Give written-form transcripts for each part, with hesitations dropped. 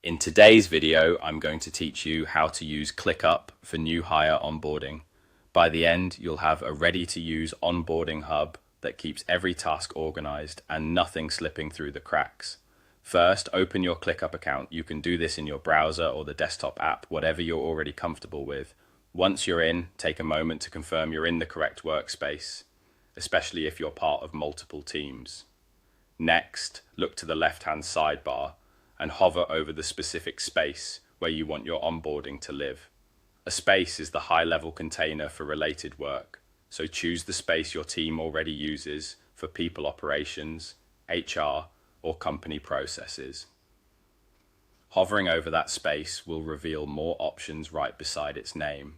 In today's video, I'm going to teach you how to use ClickUp for new hire onboarding. By the end, you'll have a ready-to-use onboarding hub that keeps every task organized and nothing slipping through the cracks. First, open your ClickUp account. You can do this in your browser or the desktop app, whatever you're already comfortable with. Once you're in, take a moment to confirm you're in the correct workspace, especially if you're part of multiple teams. Next, look to the left-hand sidebar and hover over the specific space where you want your onboarding to live. A space is the high-level container for related work, so choose the space your team already uses for people operations, HR, or company processes. Hovering over that space will reveal more options right beside its name.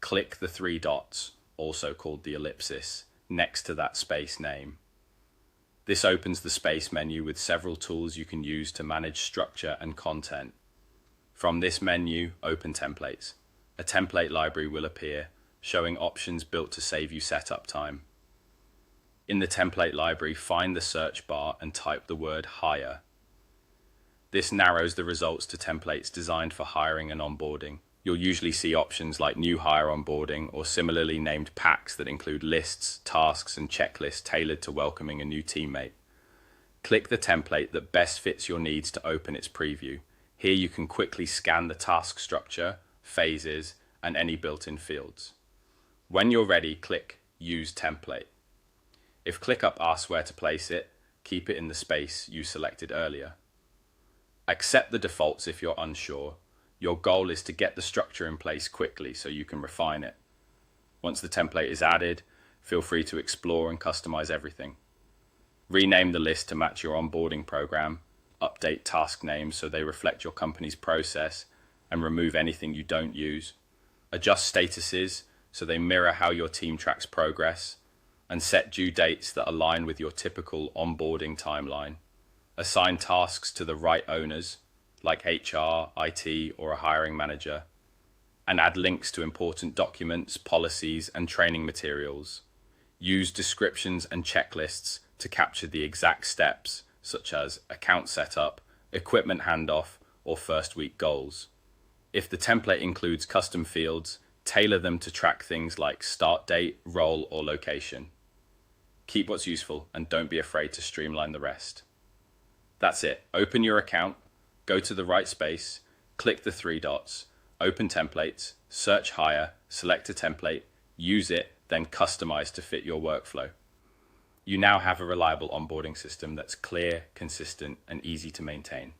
Click the three dots, also called the ellipsis, next to that space name. This opens the space menu with several tools you can use to manage structure and content. From this menu, open templates. A template library will appear, showing options built to save you setup time. In the template library, find the search bar and type the word hire. This narrows the results to templates designed for hiring and onboarding. You'll usually see options like new hire onboarding or similarly named packs that include lists, tasks, and checklists tailored to welcoming a new teammate. Click the template that best fits your needs to open its preview. Here you can quickly scan the task structure, phases, and any built-in fields. When you're ready, click Use Template. If ClickUp asks where to place it, keep it in the space you selected earlier. Accept the defaults if you're unsure. Your goal is to get the structure in place quickly so you can refine it. Once the template is added, feel free to explore and customize everything. Rename the list to match your onboarding program, update task names so they reflect your company's process, and remove anything you don't use. Adjust statuses so they mirror how your team tracks progress, and set due dates that align with your typical onboarding timeline. Assign tasks to the right owners, like HR, IT, or a hiring manager, and add links to important documents, policies, and training materials. Use descriptions and checklists to capture the exact steps, such as account setup, equipment handoff, or first week goals. If the template includes custom fields, tailor them to track things like start date, role, or location. Keep what's useful and don't be afraid to streamline the rest. That's it. Open your account, go to the right space, click the three dots, open templates, search hire, select a template, use it, then customize to fit your workflow. You now have a reliable onboarding system that's clear, consistent, and easy to maintain.